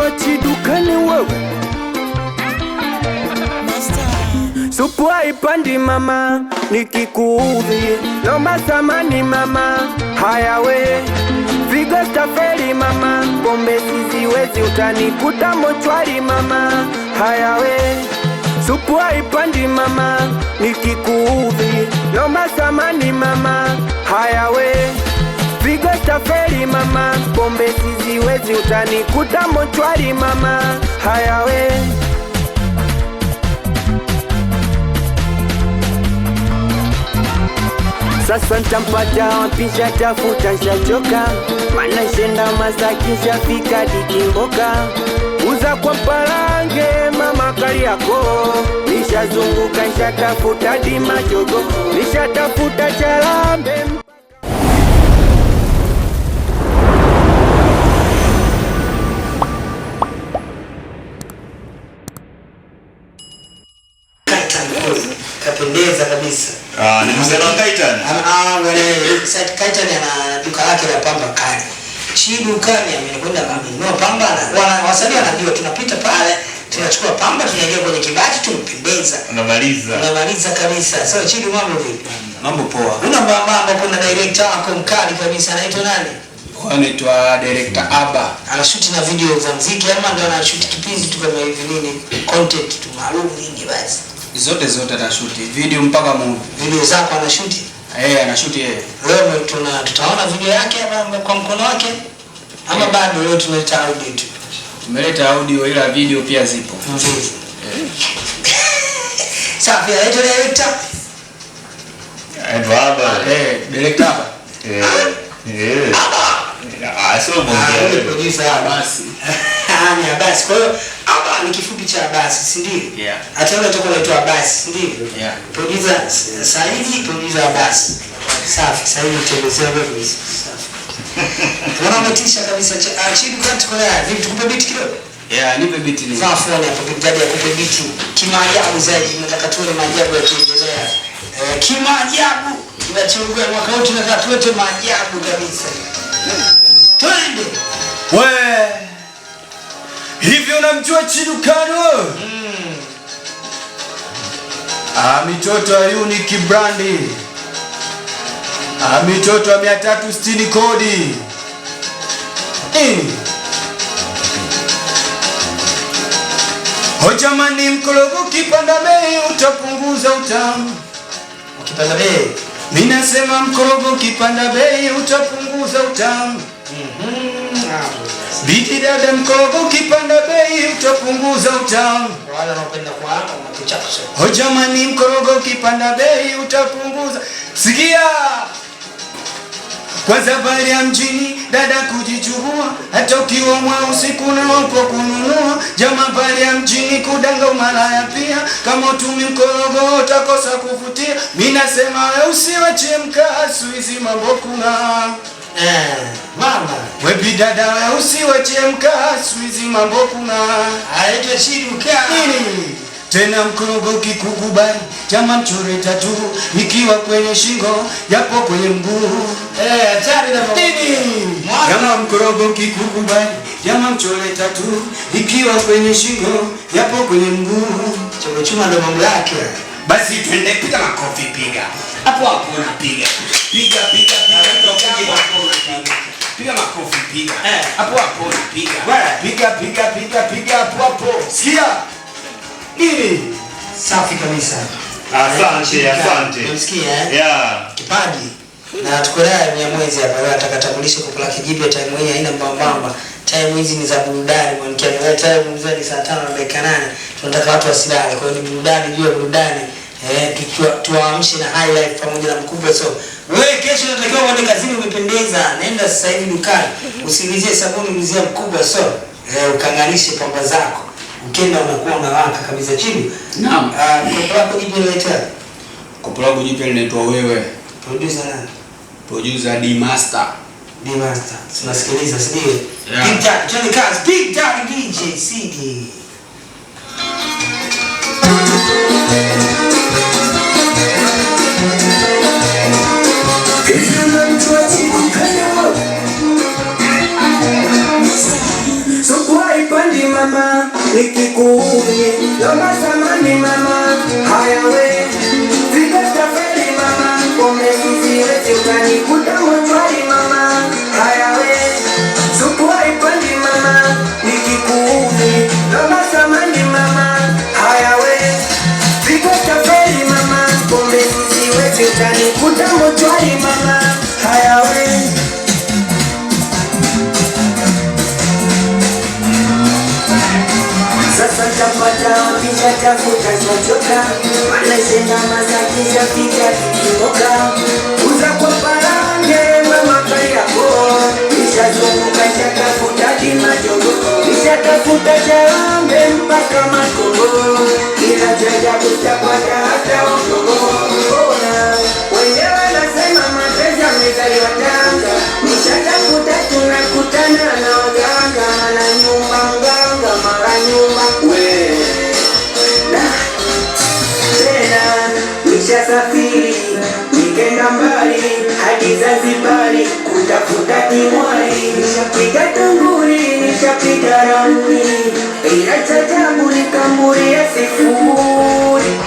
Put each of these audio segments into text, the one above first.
unamjua Chidukani wewe? Supu haipandi mama, nikikuudhi lomba samani mama. Haya we Figo stafeli mama, pombe siziwezi utanikuta mochwari mama. Haya we supu haipandi mama, nikikuudhi lomba samani mama. Haya we Figo stafeli mama, pombe siziwezi utanikuta mochwari mama. Haya we sasa ntampata wapisha tafuta shachoka, mana shenda Masaki shafika Dikimboka. Uza kwa Mpalange mama Kariako, nishazunguka nishatafuta Dimajogo, nishatafuta Charambe. Kapendeza kabisa. Ni mzee wa Kaitan. Sasa Kaitan ana duka lake la pamba kali. Chidukani amekwenda kununua pamba na wasanii wanajua tunapita pale, tunachukua pamba tunaingia kwenye kibati tumpendeza. Unamaliza kabisa. Sasa Chidu mambo vipi? Mambo poa. Una mambo kuna director wako mkali kabisa anaitwa nani? Anaitwa director Aba. Anashoot na video za muziki ama ndio anashoot kipindi tu kama hivi nini? Content tu maalum nini basi? Zote anashoot video mpaka movie. Video zako anashoot? Anashoot yeye. Leo tutaona video yake ama kwa mkono wake? Ama bado leo tunaleta audio tu? Tumeleta audio ila video pia zipo. Nzuri. Safi, anaitwa director? Anaitwa Aba. Director Aba. Sio bonge. Producer Abasi. Ni Abasi. Kwa hiyo Aba ni kifupi cha Abasi, si ndio? Yeah. Hata yule toka anaitwa Abasi, si ndio? Yeah. Producer Saidi, producer Abasi. Safi, Saidi mtembezea wewe. Safi. Unametisha kabisa. Chidu kati kwa vipi tukupe beat kidogo? Nipe beat ni. Sawa phone hapo bibi akupe beat. Kimaajabu zaidi, nataka tuone maajabu yakiendelea. Kimaajabu. Tunachukua mwaka huu tunataka tuwete maajabu kabisa. Twende. Hivi unamjua Chidukani wewe? Mitoto ya Unique Brandi. Mitoto ya 360 kodi. Jamani mkologo kipanda bei utapunguza utamu. Ukipanda bei. Mimi nasema mkologo kipanda bei utapunguza utamu. Bidi dada mkologo kipanda bei utapunguza utamu. Wala wanapenda kwa matuchapo. Jamani mkologo kipanda bei utapunguza. Sikia. Kwanza bali ya mjini dada kujichubua, hata ukiwa mweusi kuna wapo kununua. Jamaa bali ya mjini kudanga umalaya pia, kama utumi mkologo utakosa kuvutia. Mimi nasema wewe usiwache mkasu hizi mambo kuna. Mama, wewe dada wewe usiwache mkasu hizi mambo kuna. Aitwa Chidukani. Tena mkologo kikukubali, jama mchore tatu ikiwa kwenye shingo, yapo kwenye mguu. Hatari na nini? Jama mkologo kikukubali, jama mchore tatu ikiwa kwenye shingo, yapo kwenye mguu. Chuma ndo mambo yake. Basi twende piga makofi piga. Hapo unapiga. Piga. Piga makofi piga. Hapo unapiga. Piga hapo. Sikia. Nini? Safi kabisa. Asante. Unasikia Kipaji. Na tuko naye Mnyamwezi hapa leo atakatambulisha kwa laki jipya time hii haina mbambamba. Time hizi ni za burudani mwanamke. Time mzee saa 5:08. Tunataka watu wasilale. Kwa hiyo ni burudani juu ya burudani. Tuwaamshe na high life pamoja na mkubwa so. Wewe kesho unatakiwa uende kazini umependeza. Nenda sasa hivi dukani. Usilizie sabuni ulizia mkubwa so. Ukanganishe pamba zako. Ukienda unakuwa unawaka kabisa chini. Naam. Kopo lako jipya linaitwa? Kopo lako jipya linaitwa wewe. Producer nani? Producer D Master. Tunasikiliza si ndio? Big Daddy Johnny Caz, Big Daddy DJ CD. So why utanikuta mochwari mama. Haya we sasa tapata wapisha tafuta chochoka, manasenda masakisha fika kikimoka, uza kwa parange mama kayako, isha zunguka isha tafuta jimajogo, isha tafuta jarambe mpaka makongo, ila jaja kutapata hata wakongo. Wenyewe nasema mapenzi yamezaliwa Tanga, nisha tafuta tunakutana na waganga, na nyumba mganga mara nyumba safiri nikenda mbali hadi Zanzibari kutafuta kimwari, nishapiga tunguri nishapiga ramli, ila chajabu ni kamburi ya sifuri.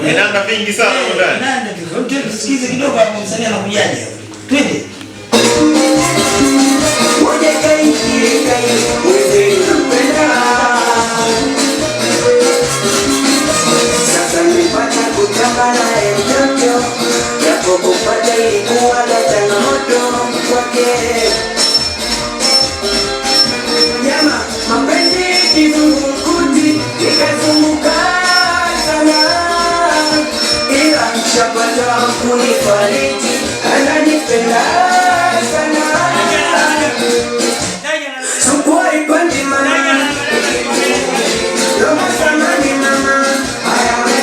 Vinanda vingi sana ndani. Vinanda vingi. Tusikize kidogo hapo msanii anakujaje. Twende. Moja kai wewe unapenda. Sasa nimepata kutamba naye mtoto. Yapo kupata ilikuwa na changamoto kwake. Jama mapenzi kizungumkuti nikazunguka Shapata kunifariji ananipenda sana. Sukuwa ipandi mama Loma samani mama. Haya we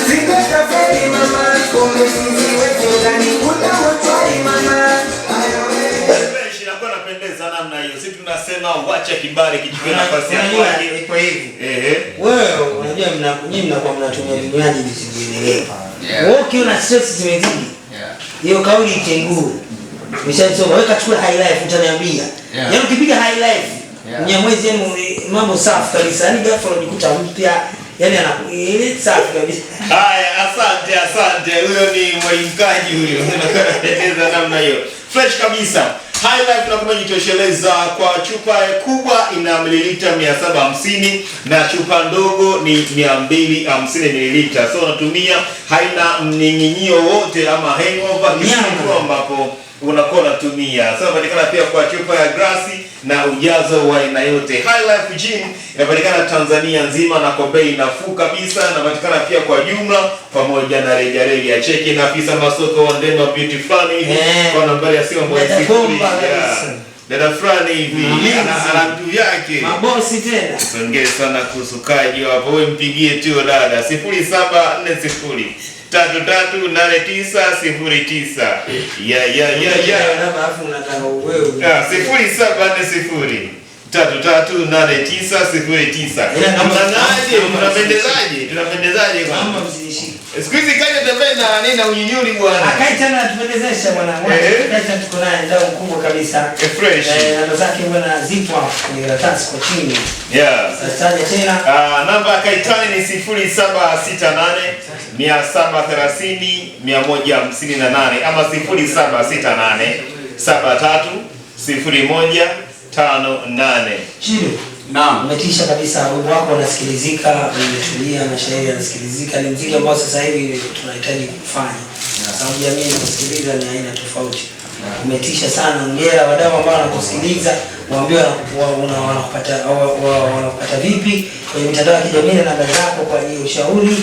Fika taferi mama. Kumbe sisi wetu utanikuta mochwari mama. Haya we Inakuwa napendeza namna hiyo. Sisi tunasema wacha kibali kichukue nafasi ya kwake. Iko hivi. Wewe unajua nyinyi mnakuwa mnatumia vinywaji visivyoeleweka. Wewe ukiona stress zimezidi. Hiyo kauli itenguru. Nimeshasoma wewe kachukua high life utaniambia. Yaani ukipiga high life Mnyamwezi yani mambo safi kabisa. Yaani ghafla unajikuta mpya. Yaani ile safi kabisa. Haya, asante. Huyo ni mwalimkaji huyo. Anapendeza namna hiyo. Fresh kabisa. High Life tunakuwa jitosheleza kwa chupa kubwa ina mililita 750 na chupa ndogo ni 250 mililita. So unatumia haina mninginyio wote ama hangover kitu ambapo unakuwa unatumia. So inapatikana pia kwa chupa ya glasi na ujazo wa aina yote. High Life Gin inapatikana Tanzania nzima na kwa bei nafuu kabisa. Inapatikana pia kwa jumla pamoja na rejareja. Cheki na afisa masoko wa Ndema Beauty Fund hivi kwa nambari ya simu ambayo dada fulani hivi ana mtu yake mabosi tena. Songea sana kuhusu kaji hapo, wewe mpigie tu dada 0740 338909. Alafu unataka wewe 0740 338909. Tunapendezaje kwa mama msishi. Siku hizi kaja tembea na nini na unyunyuli bwana. Akaita na tupendezesha bwana. Akaita tuko naye ndao mkubwa kabisa. Fresh. Namba zake bwana zipo hapo kwenye karatasi kwa chini. Sasa tena. Namba akaitani ni 0768 730 158 ama 0768 730158. Chido. Naam. Umetisha kabisa, wimbo wako unasikilizika, umetulia, mashairi yanasikilizika. Ni muziki ambao sasa hivi tunahitaji kufanya. Kwa sababu jamii inasikiliza ni aina tofauti. Umetisha sana. Hongera wadau ambao wanakusikiliza, waambie wanapata vipi kwenye mitandao ya kijamii na namba zako kwa ajili ya ushauri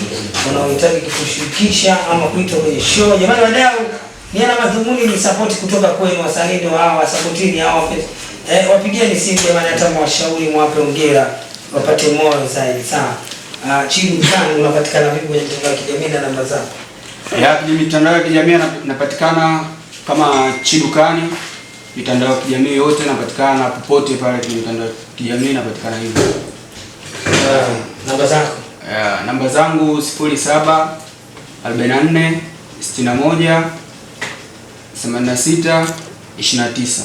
unaohitaji kushirikisha ama kuitwa kwenye show. Jamani wadau, ni ana madhumuni ni support kutoka kwenu wasanii ndio hao, supportini hao. Wapigieni simu jamani, hata mwashauri mwape hongera wapate moyo zaidi. Sawa. Chini sana unapatikana vipi kwenye mitandao ya kijamii na namba zako? Ya mitandao ya kijamii napatikana kama Chidukani. Mitandao ya kijamii yote napatikana popote pale kwenye mitandao ya kijamii napatikana hivyo. Namba zako? Namba zangu 07 44 61 86 29.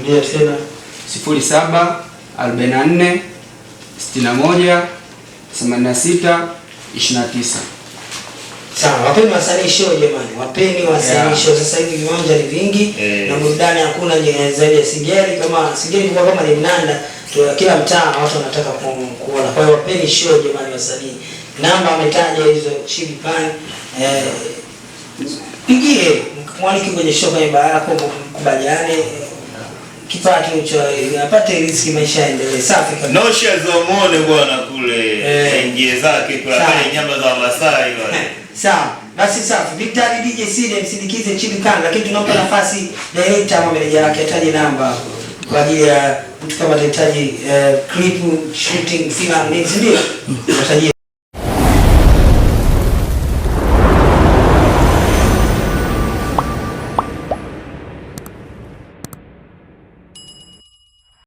Ndio tena. 07 44 61 86 29. Sawa, wapeni wasanii show jamani. Wapeni wasanii show. Sasa hivi viwanja ni vingi na burudani hakuna zaidi ya Singeli. Kama Singeli kwa kama ni mnanda, kila mtaa watu wanataka kuona. Kwa hiyo wapeni show jamani wasanii. Namba ametaja hizo Chidi Pan. Pigie mwaniki kwenye show kwenye baa yako mkubaliane. Kipato hicho apate riziki maisha yaendelee. Safi kabisa. No shares muone bwana kule ingie zake kwa nyamba za Masai wale. Sawa. Basi safi. Victor DJ Side msindikize Chidi Pan, lakini tunampa nafasi director ama meneja yake ataje namba kwa ajili ya mtu kama anahitaji clip shooting film ndio. Atajie